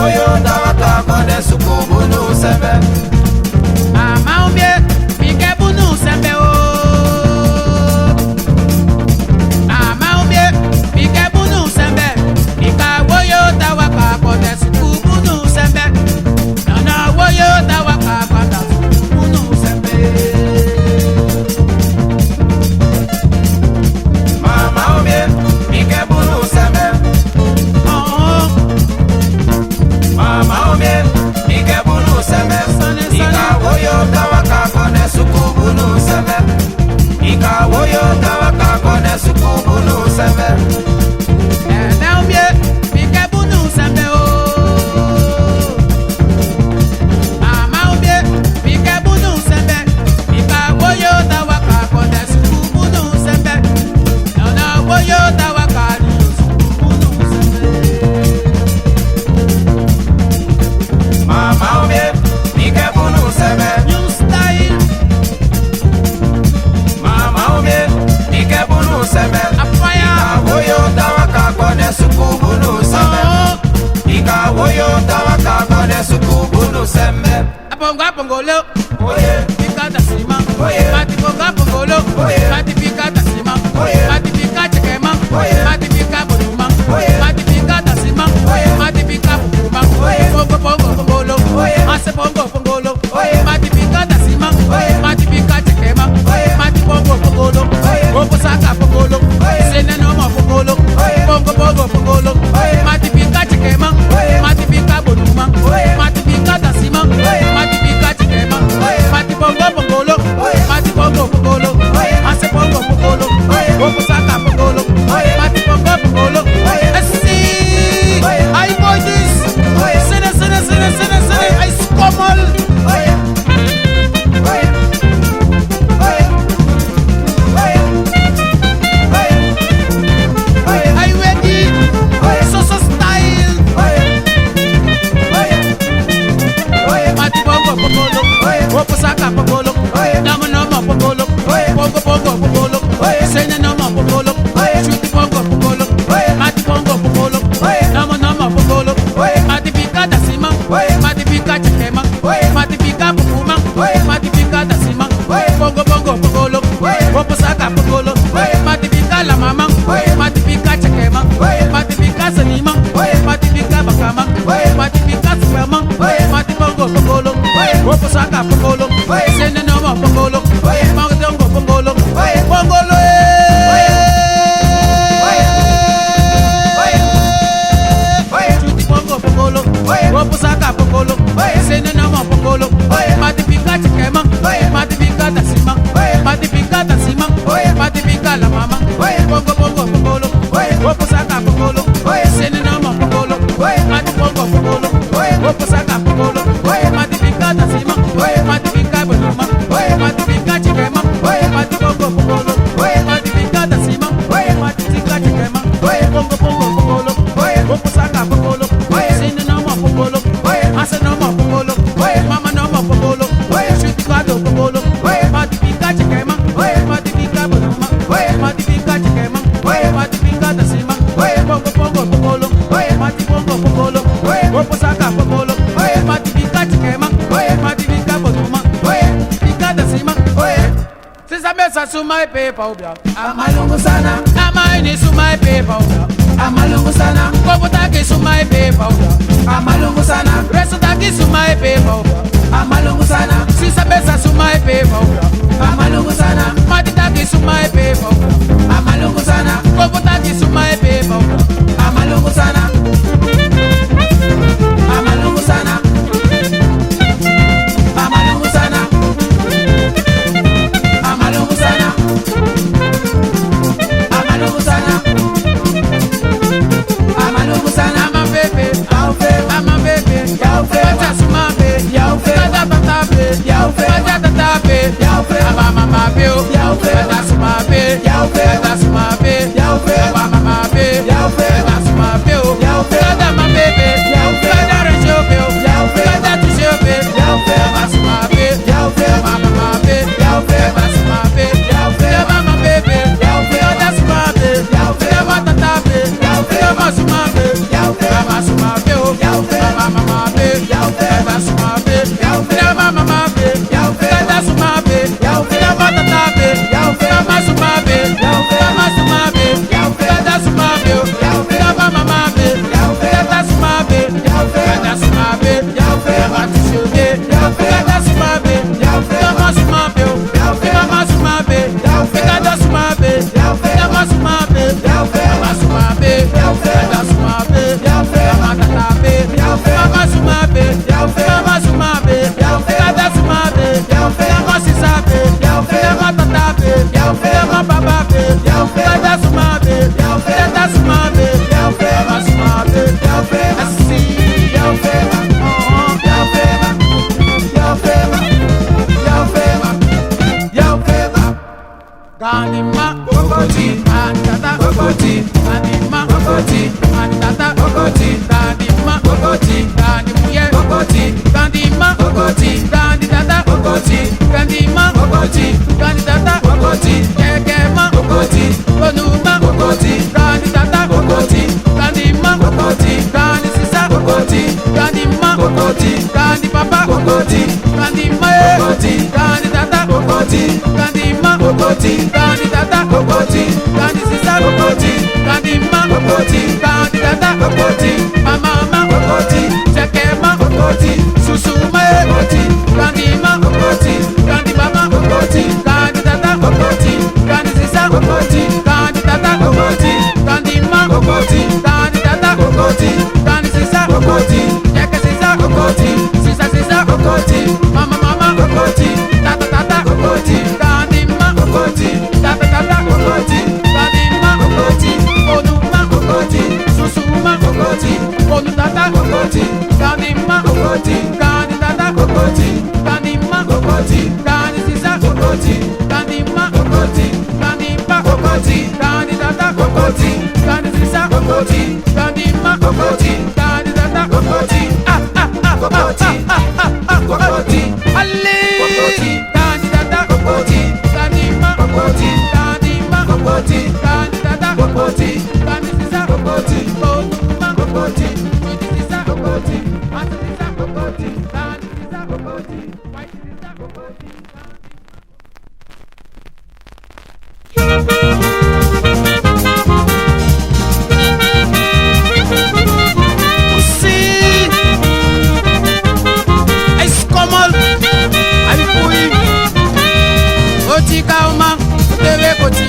woyo tawaka kone sukubunu sembe. Mama umbie pike bunu sembe o. Mama umbie pike bunu sembe. Ika woyo tawaka kone sukubunu sembe. Nana woyo tawaka kone sukubunu sembe. Mama umbie pike bunu sembe. Mama umbie pike bunu sembe. Ika woyo tawaka kone sukubunu sembe. Ika woyo tawaka kone sukubunu sembe. Nana umbie pike bunu sembe o. Mama umbie pike bunu sembe. Ika woyo tawaka kone sukubunu sembe. Nana woyo tawaka kone sukubunu sembe. Mama umbie pike bunu sembe. New style, Mama umbie pike bunu sembe. a fire. Ika woyo tawaka kone sukubunu sembe. Ika woyo tawaka kone sukubunu sembe. Apongo apongolo, Oye, pika da sima. Oye. Mati pongo apongolo, Oye. mati pika da sima. Oye. Mati pika chekema, Oye. mati pika bonuma. Oye. Mati pika da sima, Oye. mati pika bonuma. Oye. Pongo pongo pongolo, Oye. ase pongo pongolo. Oye. Mati pika da sima, Oye. mati pika chekema. Oye. Mati pongo pongolo, Oye. pongo saka pongolo. Oye. Sene no mo pongolo, Oye. pongo pongo pongolo. Oye. Mati pika chekema, Oye. mati pika bonuma. Oye. Mati pika da sima, Oye. mati pika chekema. Oye. Mati pongo pongolo, Oye. mati pongo pongolo, Oye. ase pongo pongolo, Oye. pongo saka pongolo, Oye. mati pongo pongolo. Oye. Esi, Oye. I boy this, Oye. sene, I scommel. oye, oye, oye, oye, oye, oye, I ready, Oye. so style. oye, oye, oye, Mati pongo pongolo, Oye. pongo saka pongolo, Oye. namo nomo pongolo, Oye. pongo pongolo, Oye. sene nomo pongolo, Oye. shuti pongo pongolo, Oye. mati pongo pongolo, Oye. namo nomo pongolo, Oye. mati pika da sima, Oye. mati pika chekema, Oye. mati pika pupuma, Oye. mati pika da sima, Oye. pongo pongolo, Oye. pongo saka pongolo, Oye. mati pika la mama, Oye. mati pika chekema, Oye. mati pika sanima, Oye. mati pika bakama, Oye. mati pika superma, Oye. mati pongolo, Oye. pongo saka pongolo, Oye. sene nomo pongolo, Oye. pongo dongo pongolo, Oye. pongolo Oye. Oye. Oye. chuti pongo pongolo, Oye. pongo saka pongolo, Oye. sene nomo pongolo, Oye. mati pika chekema, Oye. mati pika dasima, Oye. mati pika dasima, Oye. mati pika la mama, Oye. pongo pongolo, Oye. pongo saka pongolo, Oye. sene nomo pongolo, Oye. mati pongo pongolo, Oye. pongo saka pongolo, Oye. mati pika dasima, Oye. mati pika bonuma, Oye. mati pika chekema, Oye. mati pongo pongolo, Oye. mati pika dasima, Oye. mati pika chekema, Oye. pongo pongolo, Oye. pongo saka pongolo, Oye. sene nomo pongolo, Oye. ase nomo pongolo, Oye. mama nomo pongolo, Oye. shuti kado pongolo, Oye. mati pika chekema, Oye. mati pika bonuma, Oye. mati pika chekema, Oye. mati pika dasima, Oye. pongo pongolo, Oye. mati pongolo, Oye. pongo saka pongolo, Oye. mati pika chekema, Oye. mati pika bonuma, Oye. pika dasima, oye, sisa mesa suma pepa ubia, amalungu sana, ama ini suma pepa ubia, amalungu sana, koputaki suma pepa ubia, amalungu sana, resutaki suma pepa ubia, amalungu sana, sisa mesa suma pepa ubia, amalungu sana, matitaki suma pepa ubia, amalungu sana, koputaki suma pepa ubia, amalungu sana, amalungu sana, amalungu sana, amalungu sana, amalungu sana, amalungu sana, ama pepe, au fe, ama pepe, Yao fe. Wacha suma pe, Yao fe. Wacha tata pe, Yao fe. Wacha tata pe, Yao fe. ama mama pe, Yao fe. Wacha suma pe, Yao fe. Wacha suma pe, Yao fe. ama mama Kokoti, Kandi papa, Kokoti, kandi mae, Kokoti, kandi tata, Kokoti, kandi ma, Kokoti, kandi tata, Kokoti, kandi sisa, Kokoti, kandi ma, Kokoti, kandi tata, Kokoti, mama ma, Kokoti, cekema, Kokoti, susu mae, Kokoti, kandi ma, Kokoti, kandi mama, Kokoti, kandi tata, Kokoti, kandi sisa, Kokoti, kandi tata, Kokoti, kandi ma, Kokoti, kandi tata, Kokoti, kandi sisa, Kokoti, ceke sisa, Kokoti, sisa, Kokoti, mama Kokoti, tata, Kokoti, kandi ma, Kokoti, tata, Kokoti, kandi ma, Kokoti, onu ma, Kokoti, susu ma, Kokoti, onu tata, Kokoti, kandi ma, Kokoti, kandi tata, Kokoti, kandi ma, Kokoti, kandi sisa, Kokoti, kandi ma, Kokoti, kandi pa, Kokoti, kandi tata, Kokoti, kandi sisa, Kokoti, kandi ma, Kokoti, kandi tata, Kokoti, Kokoti, Kokoti, Ali, Kokoti, kandi tata, Kokoti, kandi ma, Kokoti, kandi ma, Kokoti, kandi tata, Kokoti, kandi sisa, Kokoti, onu ma, Kokoti, idi sisa, Kokoti, ati sisa, Kokoti, kandi sisa, Kokoti, white sisa, Kokoti. Pussy, es como ay fui, oti kauma, debe koti,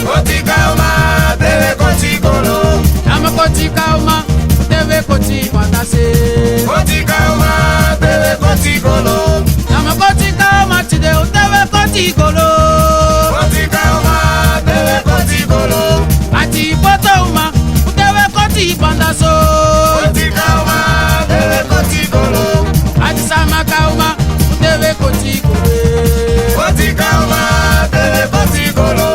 Koti kauma, debe koti kolo. ama koti kauma, debe koti watase, Koti kauma, debe koti kolo. ama koti kauma tide, debe koti kolo, Koti kauma, debe koti kolo. ati poto uma, debe koti pandaso, Koti kauma, debe koti kolo. ati sama kauma, debe koti kolo. Koti kauma, debe koti kolo.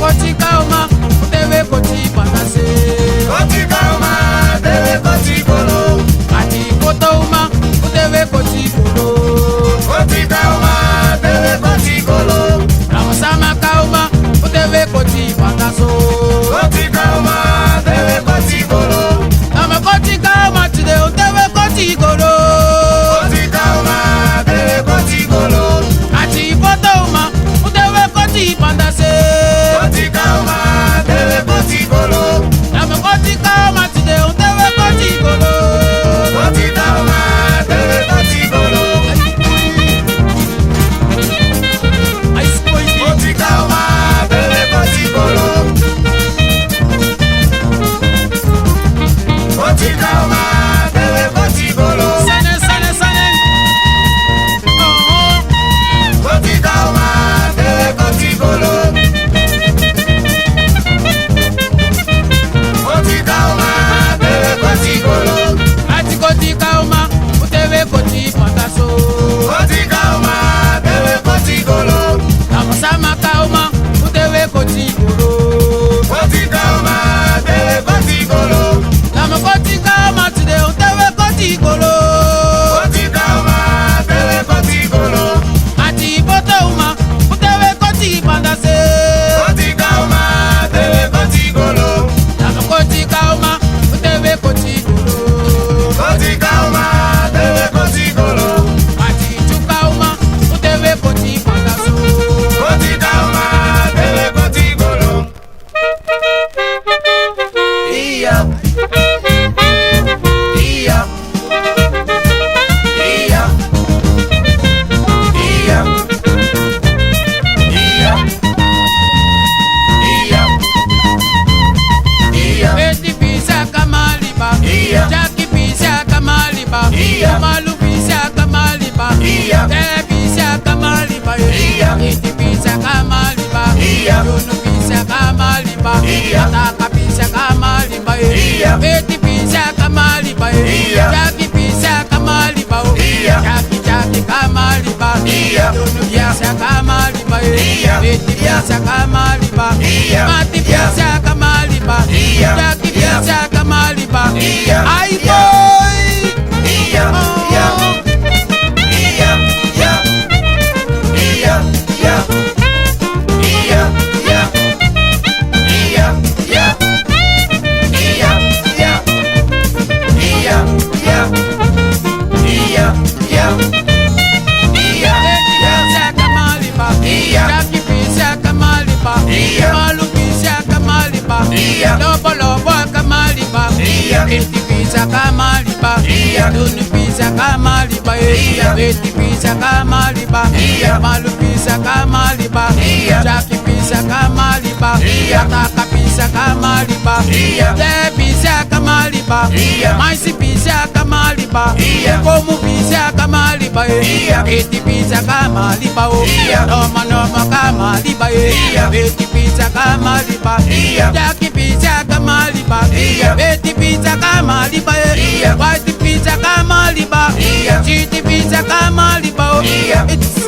Koti kauma, debe koti pandaso. Koti kauma, debe koti kolo. Ati koto uma, udeve koti kolo. Koti kauma, debe koti kolo. Ramasama kauma, udeve koti pandaso. Koti kauma, debe koti kolo. Nama koti kauma tide, udeve koti kolo. Koti kauma, debe koti kolo. Ati koto uma, udeve koti pandase. Koti kauma, debe koti kolo. Nama koti kauma tide, udeve koti kolo. Koti kauma, debe koti kolo. Ay spoil me. Koti kauma, debe koti kolo. Koti kauma, debe koti kolo. Sane, sane, sane. Oh, Koti kauma, debe koti kolo. Koti kauma, debe koti kolo. ati koti kauma, udeve koti pandaso. Koti kauma, debe koti kolo. Ramasama kauma, udeve koti kolo. Koti kauma, debe koti kolo. Nama koti kauma tide, udeve koti kolo. Koti kauma, debe koti kolo. Ati poto uma, udeve koti pandase. Koti kauma, debe koti kolo. Nama koti kauma, udeve koti kolo. Koti kauma, debe koti kolo. Ati chu kauma, udeve koti pandaso. Koti kauma, debe koti kolo. Iya. Iya. Iya. Iya. Iya. Iya. Iya. Beti pisa kamaliba, Iya. Jackie pisa kamaliba, Iya. Malu pisa kamaliba, Iya. Te pisa kamaliba, Iya. Iti pisa kamaliba, Iya. Yunu pisa kamaliba, Iya. Ataka pisa kamaliba, Iya. Beti pisa kamaliba, Iya. Jackie pisa kamaliba, Iya. Jackie kamaliba, Iya. Yunu pisa kamaliba, Iya. Beti pisa kamaliba, Iya. Mati pisa kamaliba, Iya. Jackie Iya. pisa kamaliba, Iya. Ay Iya. boy, Iya. oh, Iya. Eti pizza kama liba, dunu pizza kama liba, eti pizza kama liba, malu pizza kama liba, jaki pizza kama liba, ataka pizza kama liba, le pizza kama liba, maisi pizza kama liba, komu pizza kama liba, eti pizza kama liba, noma kama liba, eti pizza kama liba, jaki pizza kama liba, eti pizza kama liba, white pizza kama liba, cheesy pizza kama liba, it's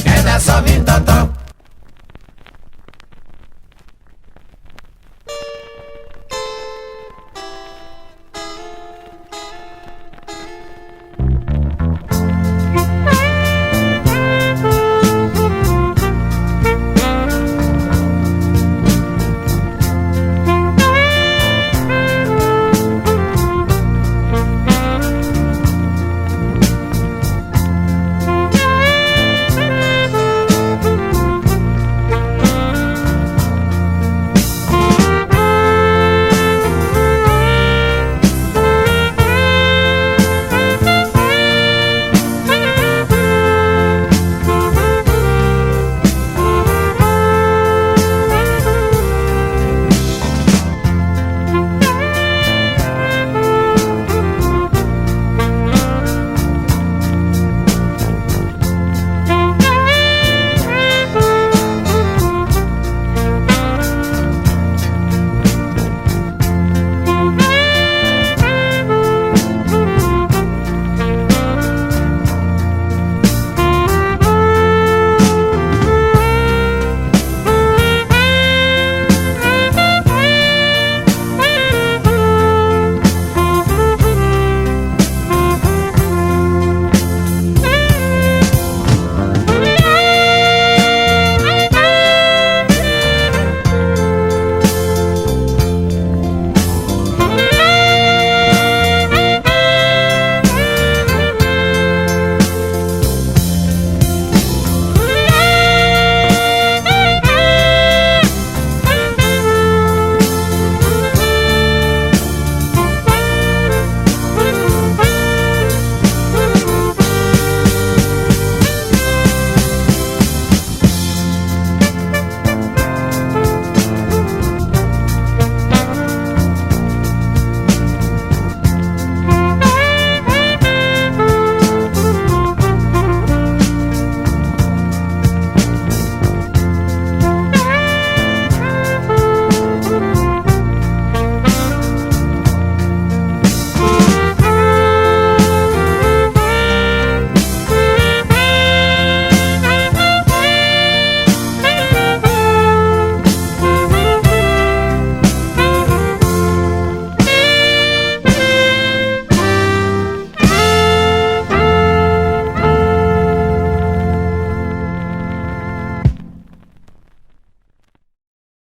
Ela só me tata.